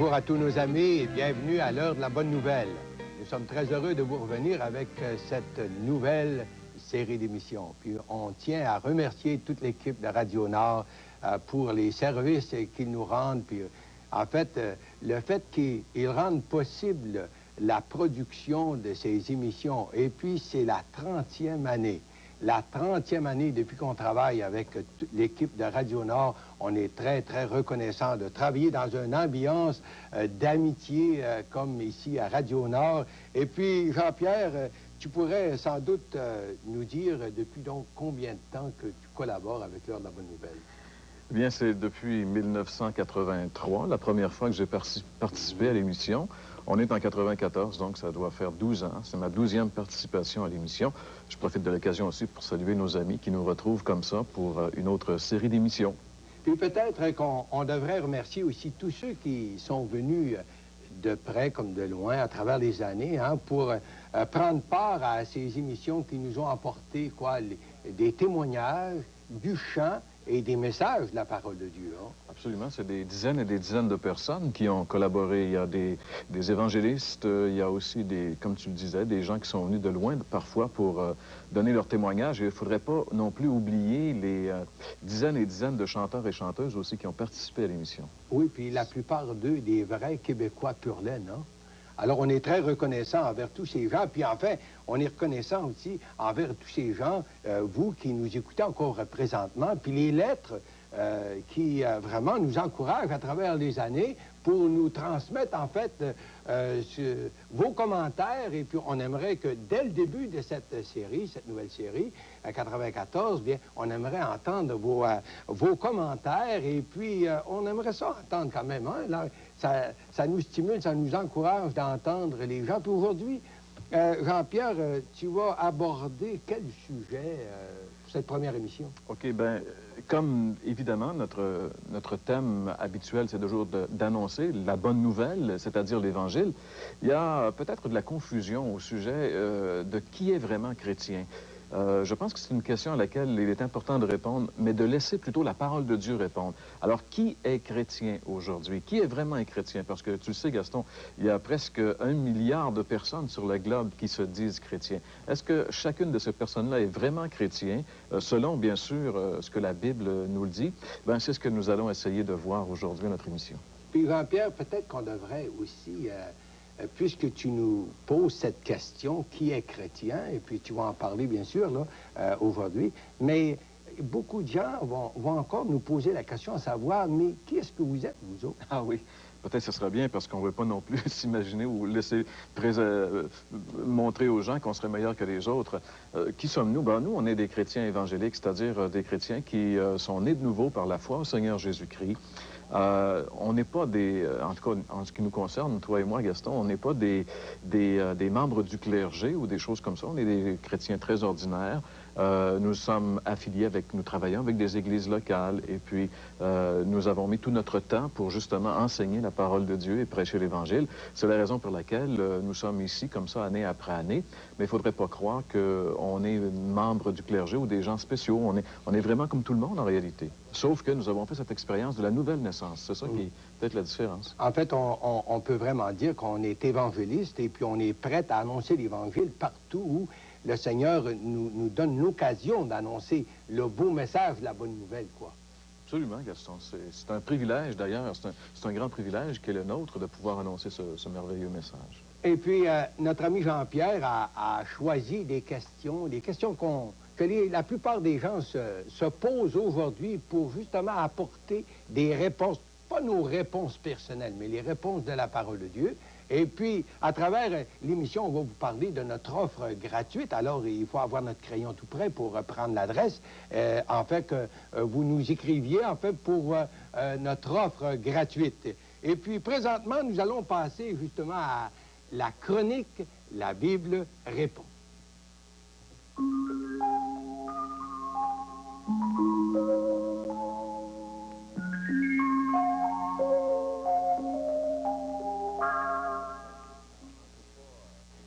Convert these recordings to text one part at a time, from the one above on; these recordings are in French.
Bonjour à tous nos amis et bienvenue à l'heure de la bonne nouvelle. Nous sommes très heureux de vous revenir avec cette nouvelle série d'émissions. Puis on tient à remercier toute l'équipe de Radio Nord pour les services qu'ils nous rendent. Puis en fait, le fait qu'ils rendent possible la production de ces émissions. Et puis c'est la 30e année. La 30e année depuis qu'on travaille avec l'équipe de Radio Nord. On est très, très reconnaissant de travailler dans une ambiance d'amitié comme ici à Radio Nord. Et puis, Jean-Pierre, tu pourrais sans doute nous dire depuis donc combien de temps que tu collabores avec l'Heure de la Bonne Nouvelle? Eh bien, c'est depuis 1983, la première fois que j'ai participé à l'émission. On est en 94, donc ça doit faire 12 ans. C'est ma 12e participation à l'émission. Je profite de l'occasion aussi pour saluer nos amis qui nous retrouvent comme ça pour une autre série d'émissions. Puis peut-être qu'on devrait remercier aussi tous ceux qui sont venus de près comme de loin à travers les années pour prendre part à ces émissions qui nous ont apporté des témoignages, du chant et des messages de la parole de Dieu. Absolument, c'est des dizaines et des dizaines de personnes qui ont collaboré. Il y a des évangélistes, il y a aussi comme tu le disais, des gens qui sont venus de loin parfois pour donner leur témoignage. Et il ne faudrait pas non plus oublier les dizaines et dizaines de chanteurs et chanteuses aussi qui ont participé à l'émission. Oui, puis la plupart d'eux, des vrais Québécois pur laine, hein? Alors, on est très reconnaissant envers tous ces gens. Puis, enfin, on est reconnaissant aussi envers tous ces gens, vous qui nous écoutez encore présentement, puis les lettres qui vraiment nous encouragent à travers les années pour nous transmettre, en fait, vos commentaires. Et puis, on aimerait que, dès le début de cette série, cette nouvelle série, à 94, bien, on aimerait entendre vos commentaires. Et puis, on aimerait ça entendre quand même, hein? Là, ça nous stimule, ça nous encourage d'entendre les gens. Puis aujourd'hui, Jean-Pierre, tu vas aborder quel sujet pour cette première émission? OK, bien, comme évidemment, notre thème habituel, c'est toujours d'annoncer la bonne nouvelle, c'est-à-dire l'Évangile. Il y a peut-être de la confusion au sujet de qui est vraiment chrétien. Je pense que c'est une question à laquelle il est important de répondre, mais de laisser plutôt la parole de Dieu répondre. Alors, qui est chrétien aujourd'hui? Qui est vraiment un chrétien? Parce que tu le sais, Gaston, il y a presque 1 milliard de personnes sur le globe qui se disent chrétiens. Est-ce que chacune de ces personnes-là est vraiment chrétien, selon, bien sûr, ce que la Bible nous le dit? Bien, c'est ce que nous allons essayer de voir aujourd'hui à notre émission. Puis, Jean-Pierre, peut-être qu'on devrait aussi... puisque tu nous poses cette question, qui est chrétien, et puis tu vas en parler, bien sûr, là, aujourd'hui, mais beaucoup de gens vont encore nous poser la question à savoir, mais qui est-ce que vous êtes, vous autres? Ah oui, peut-être ce sera bien, parce qu'on ne veut pas non plus s'imaginer ou laisser montrer aux gens qu'on serait meilleur que les autres. Qui sommes-nous? Ben, nous, on est des chrétiens évangéliques, c'est-à-dire des chrétiens qui sont nés de nouveau par la foi au Seigneur Jésus-Christ. On n'est pas en tout cas, en ce qui nous concerne, toi et moi, Gaston, on n'est pas des membres du clergé ou des choses comme ça. On est des chrétiens très ordinaires. Nous sommes affiliés nous travaillons avec des églises locales et puis nous avons mis tout notre temps pour justement enseigner la parole de Dieu et prêcher l'Évangile. C'est la raison pour laquelle nous sommes ici comme ça année après année. Mais il ne faudrait pas croire qu'on est membre du clergé ou des gens spéciaux. On est vraiment comme tout le monde en réalité. Sauf que nous avons fait cette expérience de la nouvelle naissance. C'est ça qui est peut-être la différence. En fait, on peut vraiment dire qu'on est évangéliste et puis on est prêt à annoncer l'Évangile partout où le Seigneur nous donne l'occasion d'annoncer le beau message de la bonne nouvelle, quoi. Absolument, Gaston. C'est un privilège, d'ailleurs. C'est un grand privilège qui est le nôtre de pouvoir annoncer ce merveilleux message. Et puis, notre ami Jean-Pierre a choisi des questions que la plupart des gens se posent aujourd'hui pour justement apporter des réponses, pas nos réponses personnelles, mais les réponses de la parole de Dieu. Et puis, à travers l'émission, on va vous parler de notre offre gratuite. Alors, il faut avoir notre crayon tout prêt pour prendre l'adresse. En fait, que vous nous écriviez, en fait, pour notre offre gratuite. Et puis, présentement, nous allons passer justement à la chronique « La Bible répond ».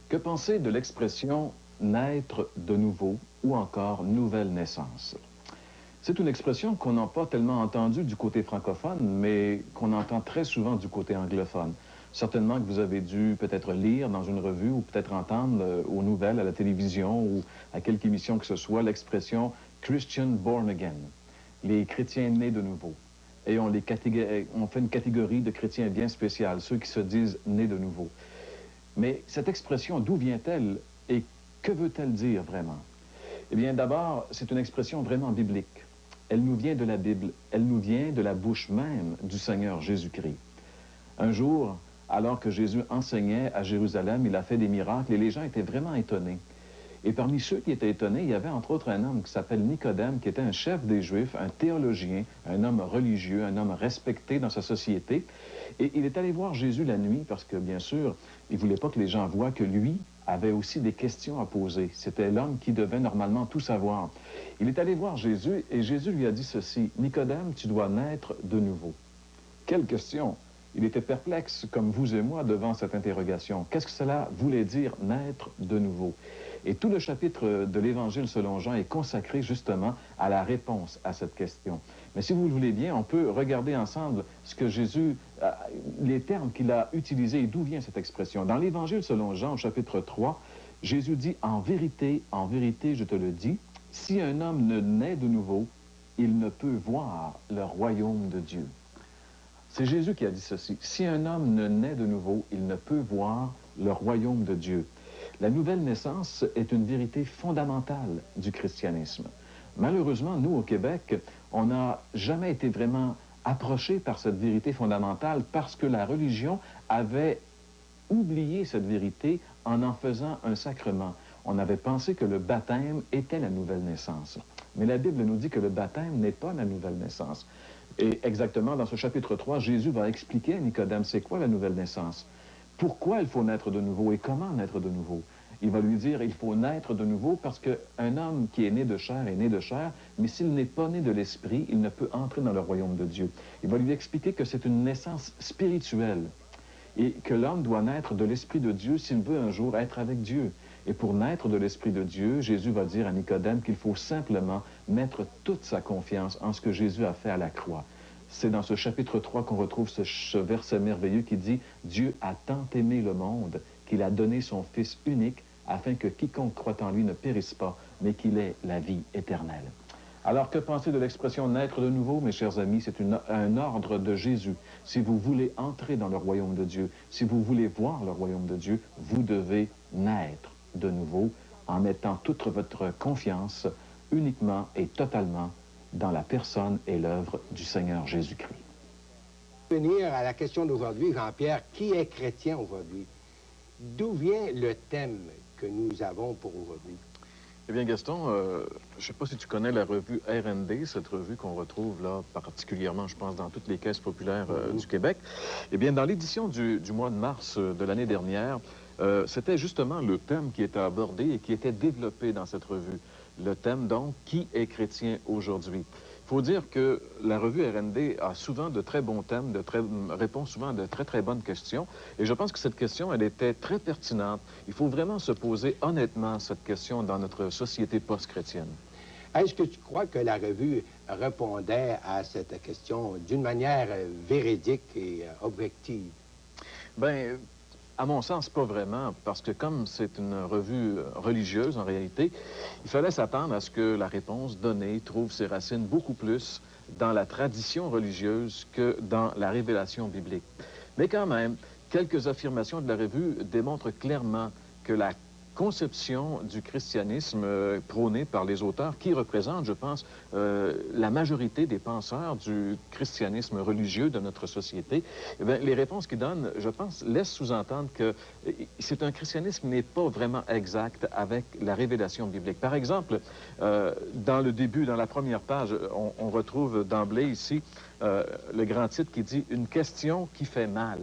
Que penser de l'expression « naître de nouveau » ou encore « nouvelle naissance » ? C'est une expression qu'on n'a pas tellement entendue du côté francophone, mais qu'on entend très souvent du côté anglophone. Certainement que vous avez dû peut-être lire dans une revue ou peut-être entendre aux nouvelles, à la télévision ou à quelque émission que ce soit, l'expression Christian born again, les chrétiens nés de nouveau. Et on fait une catégorie de chrétiens bien spéciale, ceux qui se disent nés de nouveau. Mais cette expression, d'où vient-elle et que veut-elle dire vraiment? Eh bien, d'abord, c'est une expression vraiment biblique. Elle nous vient de la Bible, elle nous vient de la bouche même du Seigneur Jésus-Christ. Un jour, alors que Jésus enseignait à Jérusalem, il a fait des miracles et les gens étaient vraiment étonnés. Et parmi ceux qui étaient étonnés, il y avait entre autres un homme qui s'appelle Nicodème, qui était un chef des Juifs, un théologien, un homme religieux, un homme respecté dans sa société. Et il est allé voir Jésus la nuit parce que, bien sûr, il ne voulait pas que les gens voient que lui avait aussi des questions à poser. C'était l'homme qui devait normalement tout savoir. Il est allé voir Jésus et Jésus lui a dit ceci: « Nicodème, tu dois naître de nouveau. » Quelle question! Il était perplexe, comme vous et moi, devant cette interrogation. Qu'est-ce que cela voulait dire, naître de nouveau? Et tout le chapitre de l'Évangile selon Jean est consacré justement à la réponse à cette question. Mais si vous le voulez bien, on peut regarder ensemble ce que Jésus, les termes qu'il a utilisés et d'où vient cette expression. Dans l'Évangile selon Jean, au chapitre 3, Jésus dit, en vérité, je te le dis, si un homme ne naît de nouveau, il ne peut voir le royaume de Dieu. » C'est Jésus qui a dit ceci. Si un homme ne naît de nouveau, il ne peut voir le royaume de Dieu. La nouvelle naissance est une vérité fondamentale du christianisme. Malheureusement, nous, au Québec, on n'a jamais été vraiment approchés par cette vérité fondamentale parce que la religion avait oublié cette vérité en faisant un sacrement. On avait pensé que le baptême était la nouvelle naissance. Mais la Bible nous dit que le baptême n'est pas la nouvelle naissance. Et exactement, dans ce chapitre 3, Jésus va expliquer à Nicodème c'est quoi la nouvelle naissance. Pourquoi il faut naître de nouveau et comment naître de nouveau? Il va lui dire il faut naître de nouveau parce qu'un homme qui est né de chair est né de chair, mais s'il n'est pas né de l'esprit, il ne peut entrer dans le royaume de Dieu. Il va lui expliquer que c'est une naissance spirituelle et que l'homme doit naître de l'esprit de Dieu s'il veut un jour être avec Dieu. Et pour naître de l'esprit de Dieu, Jésus va dire à Nicodème qu'il faut simplement mettre toute sa confiance en ce que Jésus a fait à la croix. C'est dans ce chapitre 3 qu'on retrouve ce verset merveilleux qui dit « Dieu a tant aimé le monde qu'il a donné son Fils unique afin que quiconque croit en lui ne périsse pas, mais qu'il ait la vie éternelle. » Alors, que penser de l'expression « naître de nouveau », mes chers amis? C'est un ordre de Jésus. Si vous voulez entrer dans le royaume de Dieu, si vous voulez voir le royaume de Dieu, vous devez naître de nouveau en mettant toute votre confiance uniquement et totalement dans la personne et l'œuvre du Seigneur Jésus-Christ. Venir à la question d'aujourd'hui, Jean-Pierre, qui est chrétien aujourd'hui? D'où vient le thème que nous avons pour aujourd'hui? Eh bien, Gaston, je ne sais pas si tu connais la revue RND, cette revue qu'on retrouve là particulièrement, je pense, dans toutes les caisses populaires du Québec. Eh bien, dans l'édition du mois de mars de l'année dernière, c'était justement le thème qui était abordé et qui était développé dans cette revue. Le thème, donc, qui est chrétien aujourd'hui? Il faut dire que la revue RND a souvent de très bons thèmes, répond souvent à de très, très bonnes questions. Et je pense que cette question, elle était très pertinente. Il faut vraiment se poser honnêtement cette question dans notre société post-chrétienne. Est-ce que tu crois que la revue répondait à cette question d'une manière véridique et objective? Bien, à mon sens, pas vraiment, parce que comme c'est une revue religieuse, en réalité, il fallait s'attendre à ce que la réponse donnée trouve ses racines beaucoup plus dans la tradition religieuse que dans la révélation biblique. Mais quand même, quelques affirmations de la revue démontrent clairement que la conception du christianisme prônée par les auteurs, qui représentent, je pense, la majorité des penseurs du christianisme religieux de notre société, eh bien, les réponses qu'ils donnent, je pense, laissent sous-entendre que c'est un christianisme qui n'est pas vraiment exact avec la révélation biblique. Par exemple, dans le début, dans la première page, on retrouve d'emblée ici le grand titre qui dit « Une question qui fait mal ».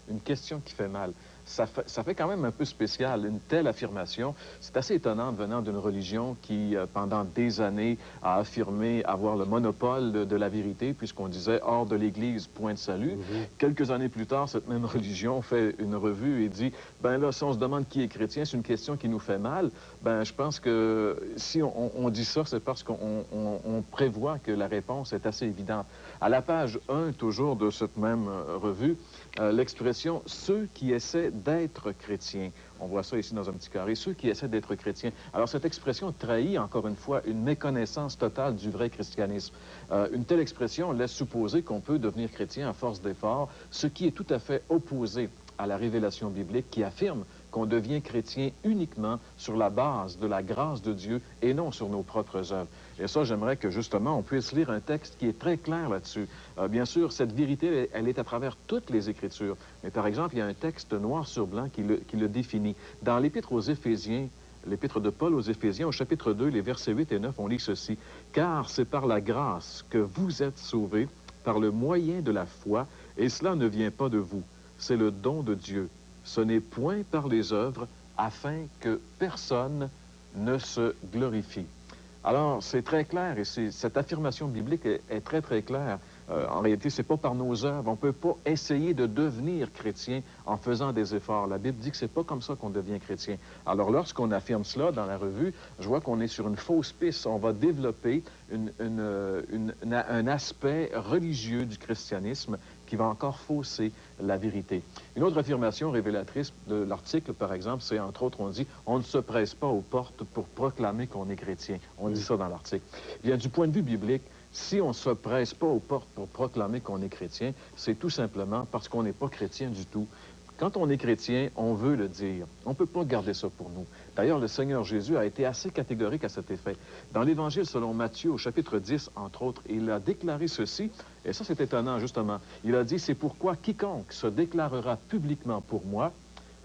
Une question qui fait mal. ça fait quand même un peu spécial, une telle affirmation. C'est assez étonnant venant d'une religion qui, pendant des années, a affirmé avoir le monopole de la vérité, puisqu'on disait hors de l'Église, point de salut. Quelques années plus tard, cette même religion fait une revue et dit, ben là, si on se demande qui est chrétien, c'est une question qui nous fait mal. Ben, je pense que si on dit ça, c'est parce qu'on prévoit que la réponse est assez évidente. À la page 1, toujours de cette même revue, l'expression « ceux qui essaient d'être chrétiens ». On voit ça ici dans un petit carré, « ceux qui essaient d'être chrétiens ». Alors, cette expression trahit, encore une fois, une méconnaissance totale du vrai christianisme. Une telle expression laisse supposer qu'on peut devenir chrétien à force d'efforts, ce qui est tout à fait opposé à la révélation biblique qui affirme qu'on devient chrétien uniquement sur la base de la grâce de Dieu et non sur nos propres œuvres. Et ça, j'aimerais que, justement, on puisse lire un texte qui est très clair là-dessus. Bien sûr, cette vérité, elle est à travers toutes les Écritures. Mais par exemple, il y a un texte noir sur blanc qui le définit. Dans l'Épître aux Éphésiens, l'Épître de Paul aux Éphésiens, au chapitre 2, les versets 8 et 9, on lit ceci. « Car c'est par la grâce que vous êtes sauvés, par le moyen de la foi, et cela ne vient pas de vous. C'est le don de Dieu. Ce n'est point par les œuvres, afin que personne ne se glorifie. » Alors, c'est très clair, et cette affirmation biblique est très, très claire. En réalité, c'est pas par nos œuvres. On peut pas essayer de devenir chrétien en faisant des efforts. La Bible dit que c'est pas comme ça qu'on devient chrétien. Alors, lorsqu'on affirme cela dans la revue, je vois qu'on est sur une fausse piste. On va développer un aspect religieux du christianisme qui va encore fausser la vérité. Une autre affirmation révélatrice de l'article, par exemple, c'est, entre autres, on dit « on ne se presse pas aux portes pour proclamer qu'on est chrétien ». On dit ça dans l'article. Bien, du point de vue biblique, si on ne se presse pas aux portes pour proclamer qu'on est chrétien, c'est tout simplement parce qu'on n'est pas chrétien du tout. Quand on est chrétien, on veut le dire. On ne peut pas garder ça pour nous. D'ailleurs, le Seigneur Jésus a été assez catégorique à cet effet. Dans l'Évangile selon Matthieu, au chapitre 10, entre autres, il a déclaré ceci, et ça c'est étonnant justement. Il a dit, « C'est pourquoi quiconque se déclarera publiquement pour moi,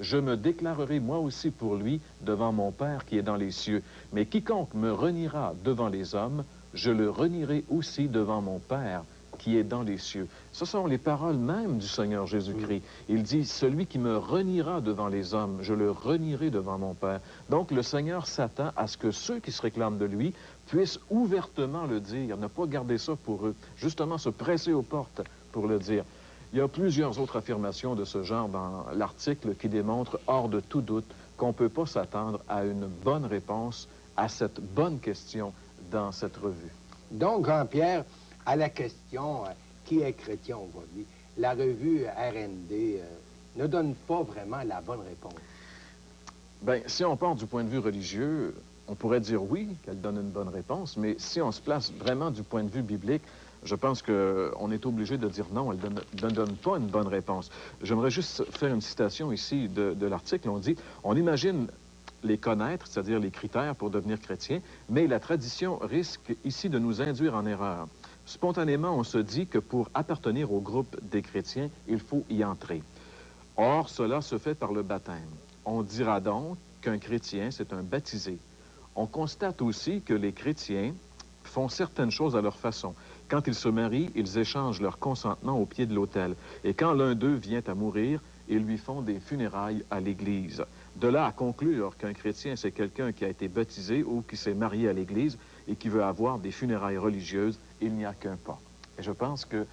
je me déclarerai moi aussi pour lui devant mon Père qui est dans les cieux. Mais quiconque me reniera devant les hommes, je le renierai aussi devant mon Père qui est dans les cieux. » Ce sont les paroles même du Seigneur Jésus-Christ. Il dit, « Celui qui me reniera devant les hommes, je le renierai devant mon Père. » Donc, le Seigneur s'attend à ce que ceux qui se réclament de lui puissent ouvertement le dire, ne pas garder ça pour eux, justement se presser aux portes pour le dire. Il y a plusieurs autres affirmations de ce genre dans l'article qui démontrent, hors de tout doute, qu'on ne peut pas s'attendre à une bonne réponse à cette bonne question dans cette revue. Donc, Jean-Pierre, à la question qui est chrétien aujourd'hui, la revue RND ne donne pas vraiment la bonne réponse. Bien, si on part du point de vue religieux, on pourrait dire oui, qu'elle donne une bonne réponse, mais si on se place vraiment du point de vue biblique, je pense qu'on est obligé de dire non, elle ne donne pas une bonne réponse. J'aimerais juste faire une citation ici de l'article. On dit, on imagine les connaître, c'est-à-dire les critères pour devenir chrétien, mais la tradition risque ici de nous induire en erreur. Spontanément, on se dit que pour appartenir au groupe des chrétiens, il faut y entrer. Or, cela se fait par le baptême. On dira donc qu'un chrétien, c'est un baptisé. On constate aussi que les chrétiens font certaines choses à leur façon. Quand ils se marient, ils échangent leur consentement au pied de l'autel. Et quand l'un d'eux vient à mourir, ils lui font des funérailles à l'Église. De là à conclure qu'un chrétien, c'est quelqu'un qui a été baptisé ou qui s'est marié à l'Église et qui veut avoir des funérailles religieuses, il n'y a qu'un pas. Et je pense que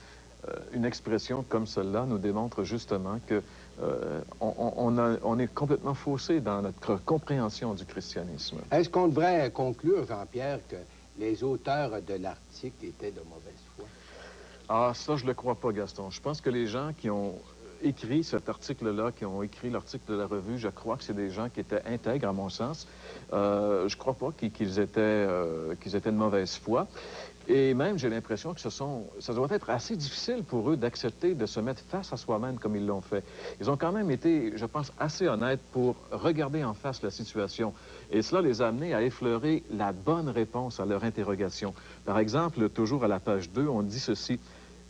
une expression comme celle-là nous démontre justement que on est complètement faussé dans notre compréhension du christianisme. Est-ce qu'on devrait conclure, Jean-Pierre, que les auteurs de l'article étaient de mauvaise foi? Ah, ça, je le crois pas, Gaston. Je pense que les gens qui ont écrit cet article-là, qui ont écrit l'article de la revue, je crois que c'est des gens qui étaient intègres, à mon sens. Je crois pas qu'ils étaient de mauvaise foi. Et même, j'ai l'impression que ça doit être assez difficile pour eux d'accepter de se mettre face à soi-même comme ils l'ont fait. Ils ont quand même été, je pense, assez honnêtes pour regarder en face la situation. Et cela les a amenés à effleurer la bonne réponse à leur interrogation. Par exemple, toujours à la page 2, on dit ceci,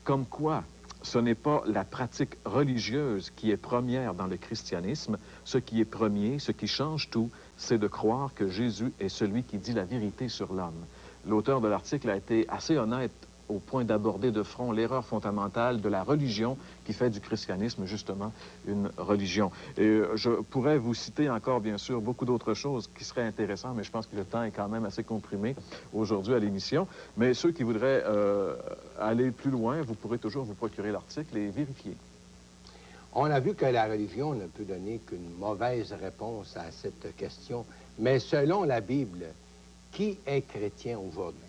comme quoi ce n'est pas la pratique religieuse qui est première dans le christianisme. Ce qui est premier, ce qui change tout, c'est de croire que Jésus est celui qui dit la vérité sur l'homme. L'auteur de l'article a été assez honnête au point d'aborder de front l'erreur fondamentale de la religion qui fait du christianisme, justement, une religion. Et je pourrais vous citer encore, bien sûr, beaucoup d'autres choses qui seraient intéressantes, mais je pense que le temps est quand même assez comprimé aujourd'hui à l'émission. Mais ceux qui voudraient aller plus loin, vous pourrez toujours vous procurer l'article et vérifier. On a vu que la religion ne peut donner qu'une mauvaise réponse à cette question. Mais selon la Bible, qui est chrétien aujourd'hui?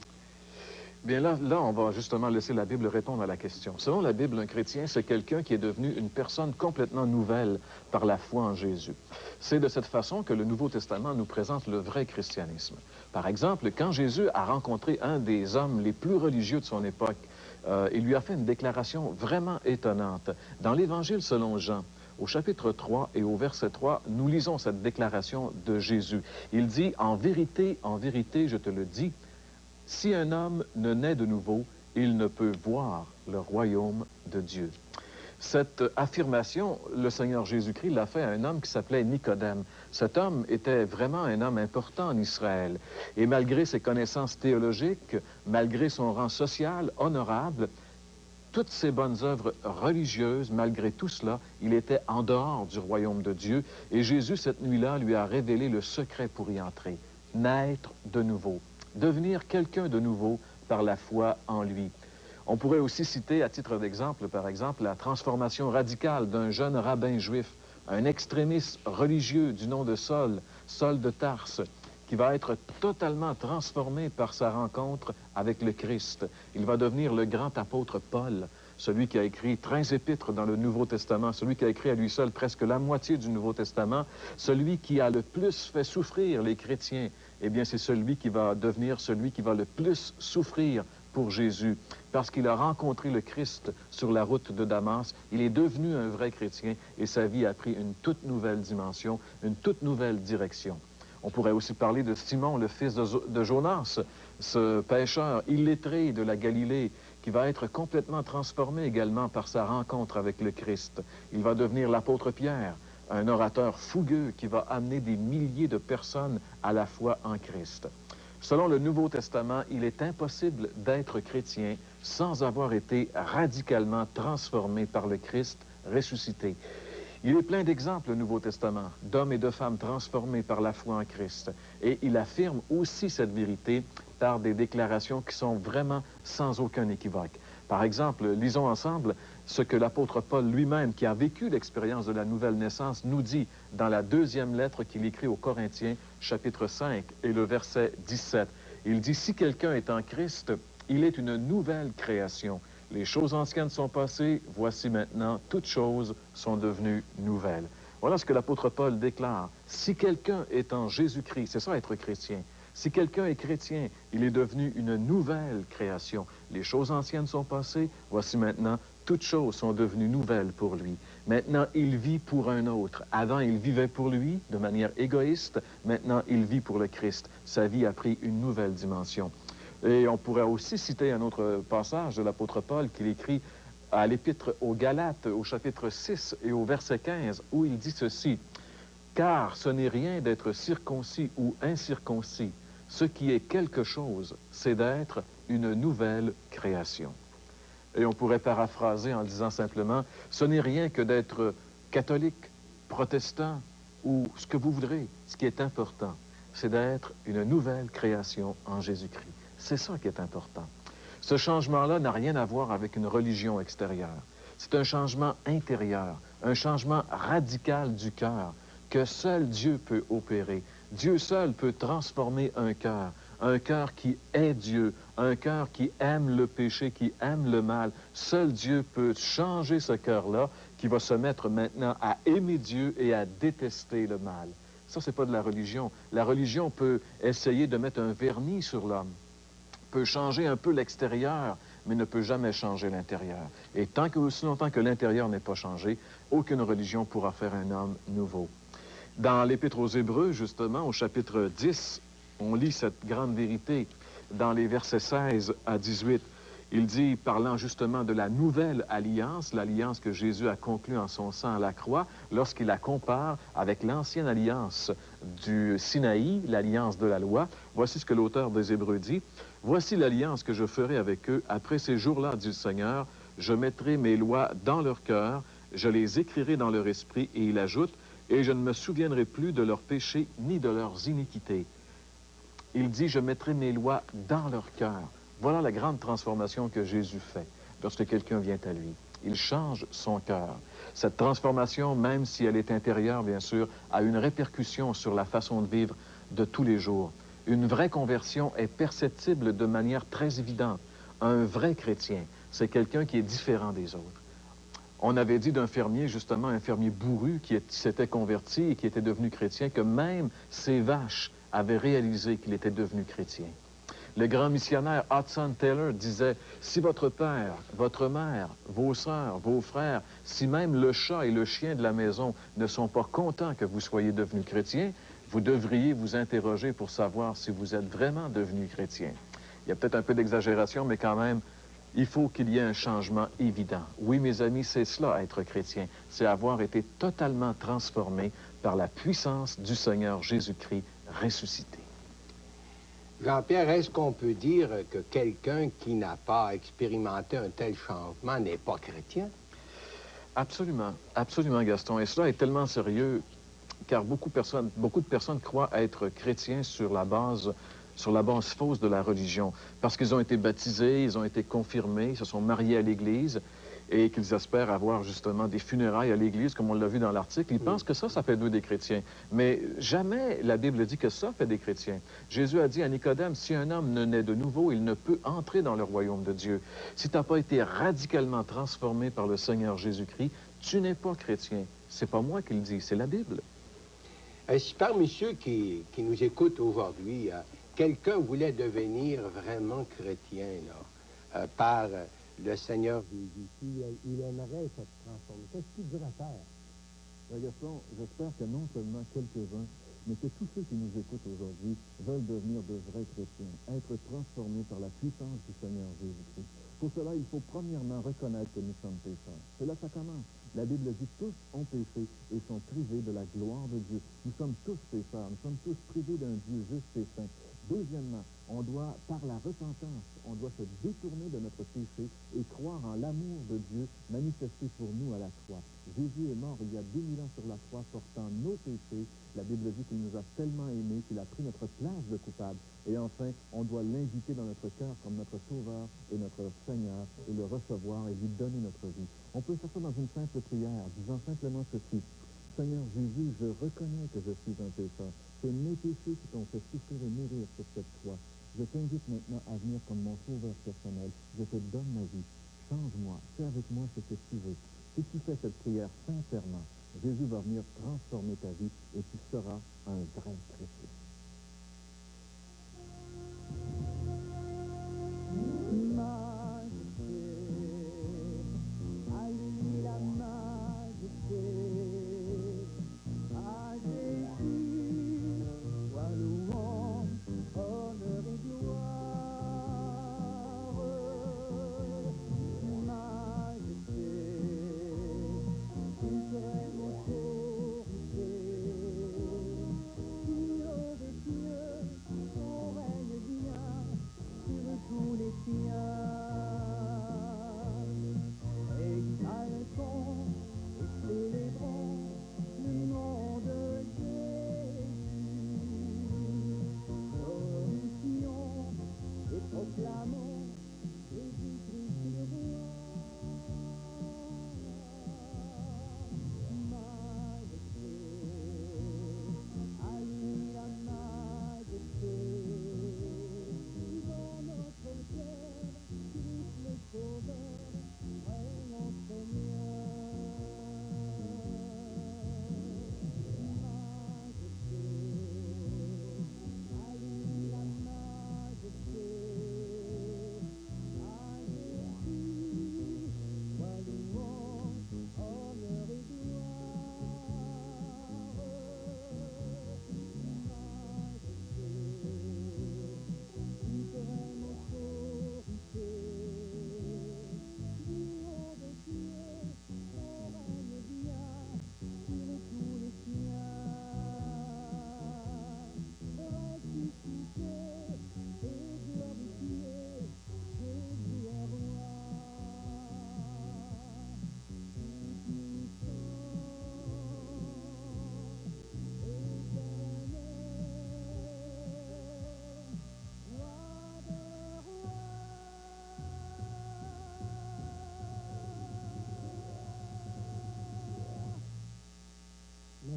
Bien là, on va justement laisser la Bible répondre à la question. Selon la Bible, un chrétien, c'est quelqu'un qui est devenu une personne complètement nouvelle par la foi en Jésus. C'est de cette façon que le Nouveau Testament nous présente le vrai christianisme. Par exemple, quand Jésus a rencontré un des hommes les plus religieux de son époque, il lui a fait une déclaration vraiment étonnante. Dans l'Évangile selon Jean, au chapitre 3 et au verset 3, nous lisons cette déclaration de Jésus. Il dit, en vérité, je te le dis, si un homme ne naît de nouveau, il ne peut voir le royaume de Dieu. Cette affirmation, le Seigneur Jésus-Christ l'a fait à un homme qui s'appelait Nicodème. Cet homme était vraiment un homme important en Israël. Et malgré ses connaissances théologiques, malgré son rang social honorable, toutes ses bonnes œuvres religieuses, malgré tout cela, il était en dehors du royaume de Dieu. Et Jésus, cette nuit-là, lui a révélé le secret pour y entrer. Naître de nouveau. Devenir quelqu'un de nouveau par la foi en lui. On pourrait aussi citer, à titre d'exemple, par exemple, la transformation radicale d'un jeune rabbin juif, un extrémiste religieux du nom de Saul de Tarse, qui va être totalement transformé par sa rencontre avec le Christ. Il va devenir le grand apôtre Paul, celui qui a écrit 13 épîtres dans le Nouveau Testament, celui qui a écrit à lui seul presque la moitié du Nouveau Testament, celui qui a le plus fait souffrir les chrétiens. Eh bien, c'est celui qui va devenir celui qui va le plus souffrir pour Jésus, parce qu'il a rencontré le Christ sur la route de Damas. Il est devenu un vrai chrétien et sa vie a pris une toute nouvelle dimension, une toute nouvelle direction. On pourrait aussi parler de Simon, le fils de Jonas, ce pêcheur illettré de la Galilée, qui va être complètement transformé également par sa rencontre avec le Christ. Il va devenir l'apôtre Pierre, un orateur fougueux qui va amener des milliers de personnes à la foi en Christ. Selon le Nouveau Testament, il est impossible d'être chrétien sans avoir été radicalement transformé par le Christ ressuscité. Il est plein d'exemples, le Nouveau Testament, d'hommes et de femmes transformés par la foi en Christ. Et il affirme aussi cette vérité par des déclarations qui sont vraiment sans aucun équivoque. Par exemple, lisons ensemble ce que l'apôtre Paul lui-même, qui a vécu l'expérience de la nouvelle naissance, nous dit dans la deuxième lettre qu'il écrit aux Corinthiens, chapitre 5 et le verset 17. Il dit, « Si quelqu'un est en Christ, il est une nouvelle création. Les choses anciennes sont passées, voici maintenant, toutes choses sont devenues nouvelles. » Voilà ce que l'apôtre Paul déclare. Si quelqu'un est en Jésus-Christ, c'est ça être chrétien. Si quelqu'un est chrétien, il est devenu une nouvelle création. Les choses anciennes sont passées, voici maintenant, toutes choses sont devenues nouvelles pour lui. Maintenant, il vit pour un autre. Avant, il vivait pour lui de manière égoïste. Maintenant, il vit pour le Christ. Sa vie a pris une nouvelle dimension. Et on pourrait aussi citer un autre passage de l'apôtre Paul qu'il écrit à l'Épître aux Galates, au chapitre 6 et au verset 15, où il dit ceci. « Car ce n'est rien d'être circoncis ou incirconcis. Ce qui est quelque chose, c'est d'être une nouvelle création. » Et on pourrait paraphraser en disant simplement, ce n'est rien que d'être catholique, protestant ou ce que vous voudrez. Ce qui est important, c'est d'être une nouvelle création en Jésus-Christ. C'est ça qui est important. Ce changement-là n'a rien à voir avec une religion extérieure. C'est un changement intérieur, un changement radical du cœur que seul Dieu peut opérer. Dieu seul peut transformer un cœur qui est Dieu, un cœur qui aime le péché, qui aime le mal. Seul Dieu peut changer ce cœur-là qui va se mettre maintenant à aimer Dieu et à détester le mal. Ça, c'est pas de la religion. La religion peut essayer de mettre un vernis sur l'homme, peut changer un peu l'extérieur, mais ne peut jamais changer l'intérieur. Et aussi longtemps que l'intérieur n'est pas changé, aucune religion pourra faire un homme nouveau. Dans l'Épître aux Hébreux, justement, au chapitre 10, on lit cette grande vérité dans les versets 16 à 18. Il dit, parlant justement de la nouvelle alliance, l'alliance que Jésus a conclue en son sang à la croix, lorsqu'il la compare avec l'ancienne alliance du Sinaï, l'alliance de la loi. Voici ce que l'auteur des Hébreux dit. « Voici l'alliance que je ferai avec eux après ces jours-là, dit le Seigneur. Je mettrai mes lois dans leur cœur, je les écrirai dans leur esprit. » Et il ajoute, « Et je ne me souviendrai plus de leurs péchés ni de leurs iniquités. » Il dit, « Je mettrai mes lois dans leur cœur. » Voilà la grande transformation que Jésus fait lorsque quelqu'un vient à lui. Il change son cœur. Cette transformation, même si elle est intérieure, bien sûr, a une répercussion sur la façon de vivre de tous les jours. Une vraie conversion est perceptible de manière très évidente. Un vrai chrétien, c'est quelqu'un qui est différent des autres. On avait dit d'un fermier, justement, un fermier bourru qui s'était converti et qui était devenu chrétien, que même ses vaches avaient réalisé qu'il était devenu chrétien. Le grand missionnaire Hudson Taylor disait, « Si votre père, votre mère, vos sœurs, vos frères, si même le chat et le chien de la maison ne sont pas contents que vous soyez devenu chrétien, vous devriez vous interroger pour savoir si vous êtes vraiment devenu chrétien. » Il y a peut-être un peu d'exagération, mais quand même, il faut qu'il y ait un changement évident. Oui, mes amis, c'est cela, être chrétien. C'est avoir été totalement transformé par la puissance du Seigneur Jésus-Christ ressuscité. Jean-Pierre, est-ce qu'on peut dire que quelqu'un qui n'a pas expérimenté un tel changement n'est pas chrétien? Absolument, absolument, Gaston. Et cela est tellement sérieux, car beaucoup de personnes croient être chrétiens sur la base fausse de la religion, parce qu'ils ont été baptisés, ils ont été confirmés, ils se sont mariés à l'Église, et qu'ils espèrent avoir justement des funérailles à l'Église, comme on l'a vu dans l'article. Ils pensent que ça fait d'eux des chrétiens. Mais jamais la Bible dit que ça fait des chrétiens. Jésus a dit à Nicodème, si un homme ne naît de nouveau, il ne peut entrer dans le royaume de Dieu. Si tu n'as pas été radicalement transformé par le Seigneur Jésus-Christ, tu n'es pas chrétien. C'est pas moi qui le dis, c'est la Bible. Si parmi ceux qui nous écoutent aujourd'hui, quelqu'un voulait devenir vraiment chrétien, là, par le Seigneur Jésus, il aimerait cette transformation. Qu'est-ce qu'il devrait faire? Gaston, j'espère que non seulement quelques-uns, mais que tous ceux qui nous écoutent aujourd'hui veulent devenir de vrais chrétiens, être transformés par la puissance du Seigneur Jésus-Christ. Pour cela, il faut premièrement reconnaître que nous sommes pécheurs. C'est là que ça commence. La Bible dit tous ont péché et sont privés de la gloire de Dieu. Nous sommes tous pécheurs, nous sommes tous privés d'un Dieu juste et saint. Deuxièmement, on doit, par la repentance, on doit se détourner de notre péché et croire en l'amour de Dieu manifesté pour nous à la croix. Jésus est mort il y a 2000 ans sur la croix portant nos péchés. La Bible dit qu'il nous a tellement aimés qu'il a pris notre place de coupable. Et enfin, on doit l'inviter dans notre cœur comme notre Sauveur et notre Seigneur et le recevoir et lui donner notre vie. On peut faire ça dans une simple prière, disant simplement ceci. Seigneur Jésus, je reconnais que je suis un pécheur. C'est mes péchés qui t'ont fait souffrir et mourir sur cette croix. Je t'invite maintenant à venir comme mon sauveur personnel. Je te donne ma vie. Change-moi. Fais avec moi ce que tu veux. Si tu fais cette prière sincèrement, Jésus va venir transformer ta vie et tu seras un vrai chrétien.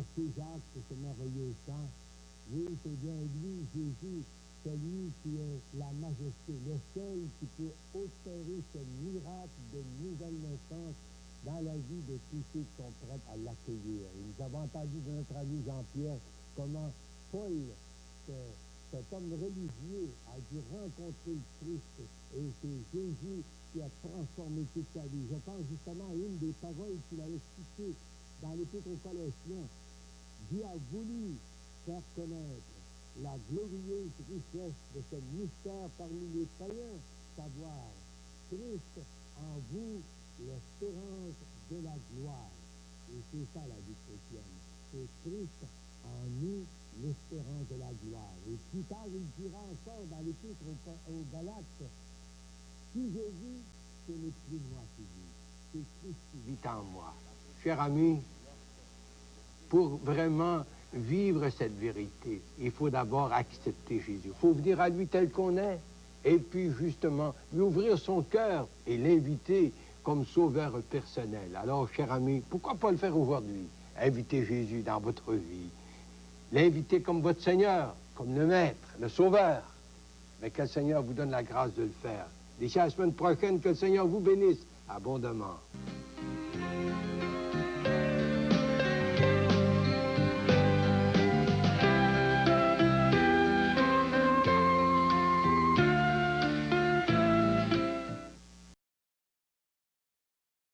Merci Jacques pour ce merveilleux chant. Oui, c'est bien lui, Jésus, celui qui est la majesté, le seul qui peut opérer ce miracle de nouvelle naissance dans la vie de tous ceux qui sont prêts à l'accueillir. Et nous avons entendu de notre ami Jean-Pierre comment Paul, cet homme religieux, a dû rencontrer le Christ et c'est Jésus qui a transformé toute sa vie. Je pense justement à une des paroles qu'il avait citées dans l'Épître aux Colossiens. Dieu a voulu faire connaître la glorieuse richesse de ce mystère parmi les païens, savoir Christ en vous, l'espérance de la gloire. Et c'est ça la vie chrétienne. C'est Christ en nous, l'espérance de la gloire. Et plus tard, il dira encore dans l'Épître aux Galates, si je vis, ce n'est plus moi qui vis, c'est Christ qui vit en moi. Cher ami, pour vraiment vivre cette vérité, il faut d'abord accepter Jésus. Il faut venir à lui tel qu'on est. Et puis, justement, lui ouvrir son cœur et l'inviter comme sauveur personnel. Alors, cher ami, pourquoi pas le faire aujourd'hui? Invitez Jésus dans votre vie. L'inviter comme votre Seigneur, comme le Maître, le Sauveur. Mais que le Seigneur vous donne la grâce de le faire. D'ici à la semaine prochaine, que le Seigneur vous bénisse abondamment.